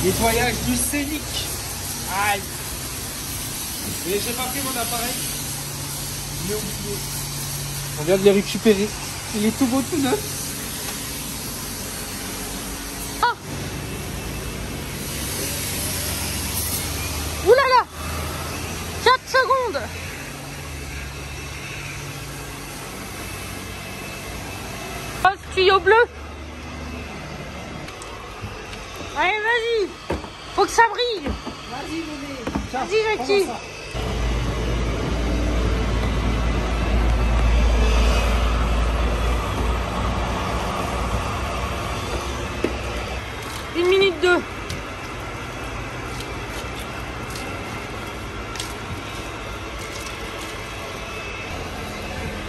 Nettoyage du scénic. Aïe. Et j'ai pas pris mon appareil. Je l'ai oublié. On vient de les récupérer. Il est tout beau, tout neuf. Ah. Ouh là là. 4 secondes. Oh, ce tuyau bleu. Allez, vas-y. Faut que ça brille. Vas-y, Mémé. Vas-y, Jackie. Une minute 2.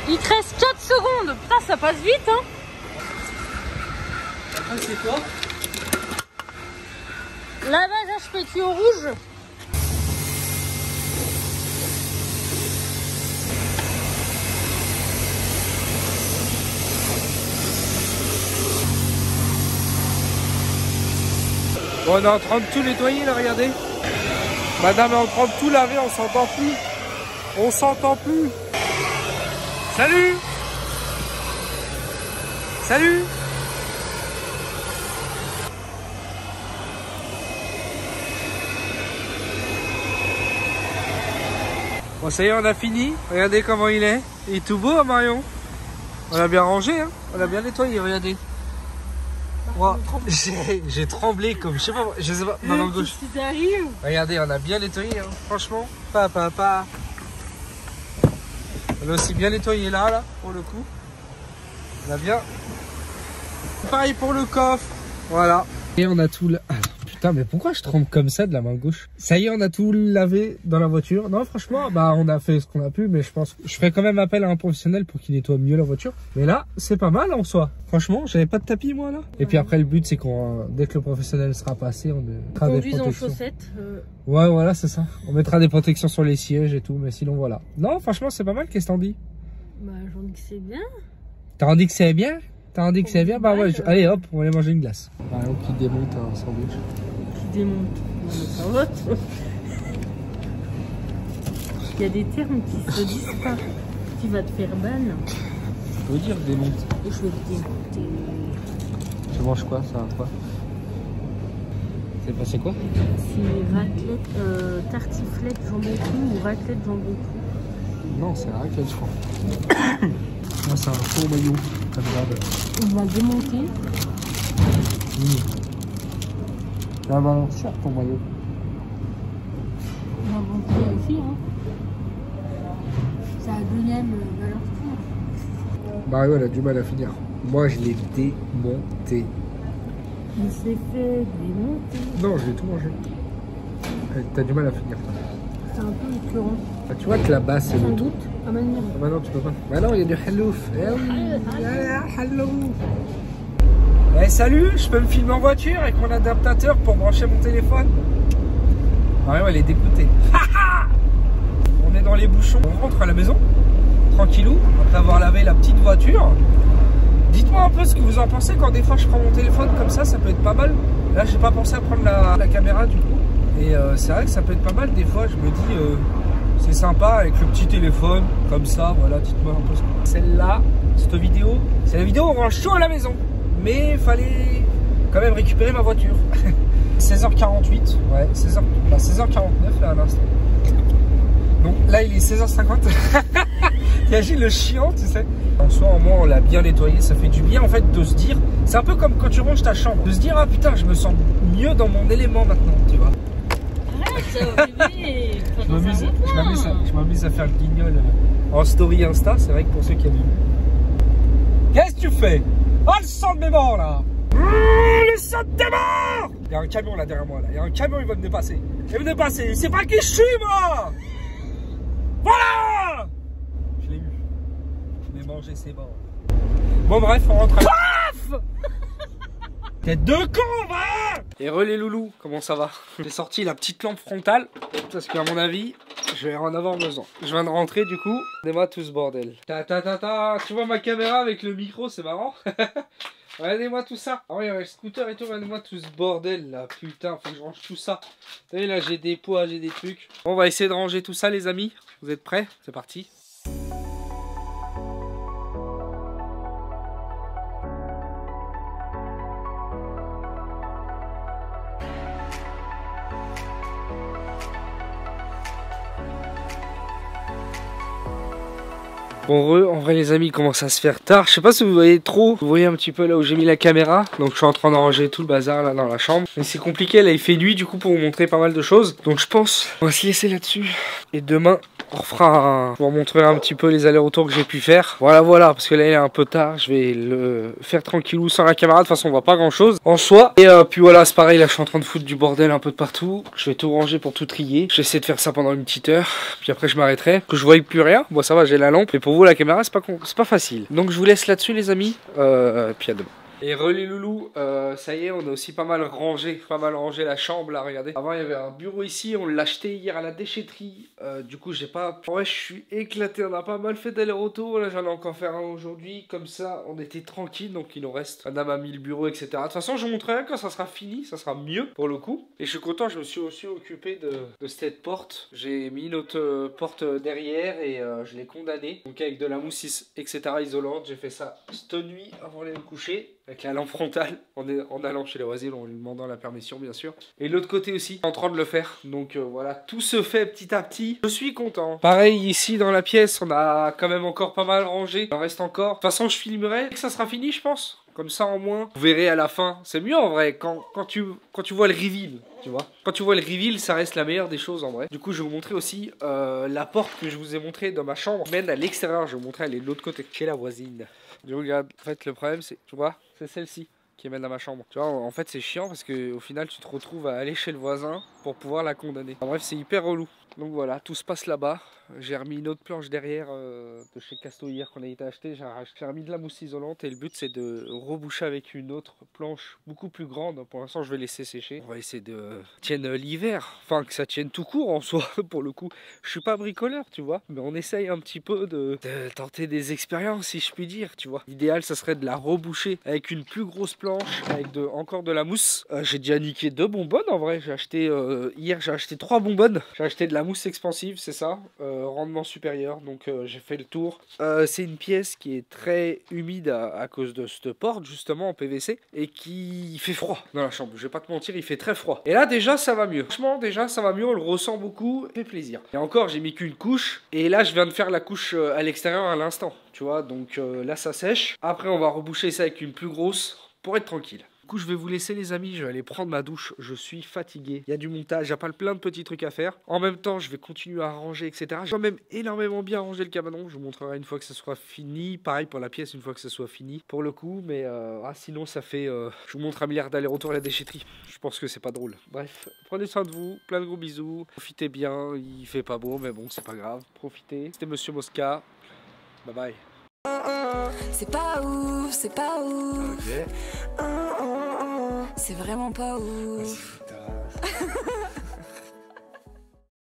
Il te reste 4 secondes. Putain, ça passe vite, hein. Ah, c'est quoi? Lavage HP tuyau rouge. Bon, on est en train de tout nettoyer là, regardez. Madame est en train de tout laver, on s'entend plus. On s'entend plus. Salut. Salut. Bon, ça y est, on a fini. Regardez comment il est. Il est tout beau, hein, Marion. On l'a bien rangé, hein. On l'a bien nettoyé, regardez. Wow. J'ai tremblé comme, je sais pas, ma main gauche. Regardez, on a bien nettoyé, hein. Franchement. Papa. On a aussi bien nettoyé là, pour le coup. On a bien. Pareil pour le coffre. Voilà. Et on a tout... Putain, mais pourquoi je tremble comme ça de la main gauche? Ça y est, on a tout lavé dans la voiture. Non, franchement, bah on a fait ce qu'on a pu, mais je pense que je ferai quand même appel à un professionnel pour qu'il nettoie mieux la voiture. Mais là, c'est pas mal en soi. Franchement, j'avais pas de tapis moi là. Et puis après, le but c'est qu'on, dès que le professionnel sera passé, on mettra des protections. En chaussettes. Ouais, voilà, c'est ça. On mettra des protections sur les sièges et tout, mais sinon voilà. Non, franchement, c'est pas mal. Qu'est-ce que t'en dis? Bah, j'en dis que c'est bien. T'en dis que c'est bien? T'as dit que c'est bien? Bah ouais, allez hop, on va aller manger une glace. Par exemple, qui démonte un sandwich. Qui démonte? Un vote. Il y a des termes qui se disent pas. Tu vas te faire ban. Je veux dire démonte. Je vais te démonter. Tu manges quoi? Ça va quoi? C'est quoi? C'est raclette, tartiflette jambon cru ou raclette jambon cru. Non, c'est la raclette, je crois. Moi, c'est un faux maillot. On va démonter. La valeur sûre ton maillot. On va monter aussi, hein. C'est la deuxième valeur sûre. Mario, elle a du mal à finir. Moi, je l'ai démonté. Il s'est fait démonter. Non, je l'ai tout mangé. T'as du mal à finir. C'est un peu écœurant. Ah, tu vois que là-bas, c'est le tout. Ah bah non, tu peux pas. Bah non, il y a du hallouf. Eh oui, hallouf. Eh salut, je peux me filmer en voiture avec mon adaptateur pour brancher mon téléphone. Mario, elle est dégoûtée. On est dans les bouchons. On rentre à la maison, tranquillou, après avoir lavé la petite voiture. Dites-moi un peu ce que vous en pensez quand des fois je prends mon téléphone comme ça peut être pas mal. Là, j'ai pas pensé à prendre la caméra du coup. Et c'est vrai que ça peut être pas mal. Des fois, je me dis, c'est sympa avec le petit téléphone, comme ça, voilà, dites-moi un peu. Celle-là, cette vidéo, c'est la vidéo où on range tout à la maison. Mais il fallait quand même récupérer ma voiture. 16h48, ouais, 16h49 là à l'instant. Donc là, il est 16h50. T'imagines le chiant, tu sais. En soi, au moins, on l'a bien nettoyé. Ça fait du bien, en fait, de se dire... C'est un peu comme quand tu ranges ta chambre. De se dire, ah putain, je me sens mieux dans mon élément maintenant, tu vois. Arrête, bébé. Je m'amuse à faire le guignol en story Insta. C'est vrai que pour ceux qui aiment. Qu'est-ce que tu fais? Oh, le sang de mes morts, là. Le sang de tes morts. Il y a un camion, là, derrière moi, là. Il y a un camion, il va me dépasser. Il va me dépasser. C'est pas qui je suis, moi. Voilà. Je l'ai eu. Je l'ai mangé, c'est bon. Bon, bref, on rentre à... Paf. Tête de con, va. Et les loulous, comment ça va? J'ai sorti la petite lampe frontale, parce qu'à mon avis, je vais en avoir besoin. Je viens de rentrer, du coup. Regardez-moi tout ce bordel. Tu vois ma caméra avec le micro, c'est marrant. Regardez-moi tout ça. Ah ouais, le scooter et tout, regardez-moi tout ce bordel là. Putain, faut que je range tout ça. Vous savez, là, j'ai des poids, j'ai des trucs. On va essayer de ranger tout ça, les amis. Vous êtes prêts? C'est parti. Bon, en vrai les amis, il commence à se faire tard. Je sais pas si vous voyez trop. Vous voyez un petit peu là où j'ai mis la caméra. Donc je suis en train de ranger tout le bazar là dans la chambre. Mais c'est compliqué, là il fait nuit du coup pour vous montrer pas mal de choses. Donc je pense on va se laisser là-dessus. Et demain on refera un... Je vous montrerai un petit peu les allers-retours que j'ai pu faire. Voilà, parce que là il est un peu tard. Je vais le faire tranquillou sans la caméra. De toute façon on voit pas grand chose en soi. Et puis voilà, c'est pareil, là je suis en train de foutre du bordel un peu de partout. Je vais tout ranger pour tout trier. J'essaie de faire ça pendant une petite heure. Puis après je m'arrêterai. Que je voyais plus rien. Bon ça va, j'ai la lampe. Et pour vous la caméra c'est pas facile. Donc je vous laisse là-dessus les amis. Puis à demain. Et les loulous, ça y est, on a aussi pas mal rangé la chambre là, regardez. Avant il y avait un bureau ici, on l'a acheté hier à la déchetterie. Du coup j'ai pas... Ouais, je suis éclaté, on a pas mal fait d'aller-retour. Là j'en ai encore faire un aujourd'hui, comme ça on était tranquille, donc il nous reste. Madame a mis le bureau, etc. De toute façon je vous montrerai quand ça sera fini, ça sera mieux pour le coup. Et je suis content, je me suis aussi occupé de cette porte. J'ai mis une autre porte derrière et je l'ai condamnée. Donc avec de la mousse, etc. isolante, j'ai fait ça cette nuit avant d'aller me coucher. Avec la lampe frontale, en allant chez les voisins, en lui demandant la permission bien sûr. Et l'autre côté aussi, en train de le faire. Donc voilà, tout se fait petit à petit. Je suis content. Pareil ici dans la pièce, on a quand même encore pas mal rangé. Il en reste encore. De toute façon, je filmerai. Que ça sera fini, je pense. Comme ça, au moins, vous verrez à la fin. C'est mieux en vrai quand tu vois le reveal, tu vois. Quand tu vois le reveal, ça reste la meilleure des choses en vrai. Du coup, je vais vous montrer aussi la porte que je vous ai montrée dans ma chambre. Mène à l'extérieur. Je vais vous montrer, elle est de l'autre côté, chez la voisine. Je regarde. En fait, le problème, c'est, tu vois, c'est celle-ci qui mène à ma chambre. Tu vois, en fait, c'est chiant parce que au final, tu te retrouves à aller chez le voisin pour pouvoir la condamner. En bref, c'est hyper relou. Donc voilà, tout se passe là-bas. J'ai remis une autre planche derrière de chez Casto hier qu'on a été acheté. J'ai remis de la mousse isolante et le but c'est de reboucher avec une autre planche beaucoup plus grande. Pour l'instant je vais laisser sécher. On va essayer de tienne l'hiver, enfin que ça tienne tout court en soi pour le coup. Je suis pas bricoleur tu vois, mais on essaye un petit peu de tenter des expériences si je puis dire tu vois. L'idéal ça serait de la reboucher avec une plus grosse planche, avec encore de la mousse. J'ai déjà niqué 2 bonbonnes en vrai. J'ai acheté hier j'ai acheté 3 bonbonnes. J'ai acheté de la mousse expansive c'est ça. Rendement supérieur, donc j'ai fait le tour. C'est une pièce qui est très humide à cause de cette porte justement en PVC et qui fait froid dans la chambre. Je vais pas te mentir, il fait très froid. Et là déjà ça va mieux. Franchement déjà ça va mieux, on le ressent beaucoup, ça fait plaisir. Et encore j'ai mis qu'une couche et là je viens de faire la couche à l'extérieur à l'instant, tu vois. Donc là ça sèche. Après on va reboucher ça avec une plus grosse pour être tranquille. Du coup je vais vous laisser les amis, je vais aller prendre ma douche, je suis fatigué, il y a du montage, il y a pas plein de petits trucs à faire. En même temps je vais continuer à ranger etc. J'ai quand même énormément bien rangé le cabanon, je vous montrerai une fois que ça soit fini. Pareil pour la pièce une fois que ça soit fini pour le coup. Mais sinon ça fait, je vous montre un milliard d'allers-retours à la déchetterie. Je pense que c'est pas drôle. Bref, prenez soin de vous, plein de gros bisous, profitez bien, il fait pas beau mais bon c'est pas grave, profitez. C'était Monsieur Mosca, bye bye. C'est pas ouf, c'est pas ouf. Ok. C'est vraiment pas ouf.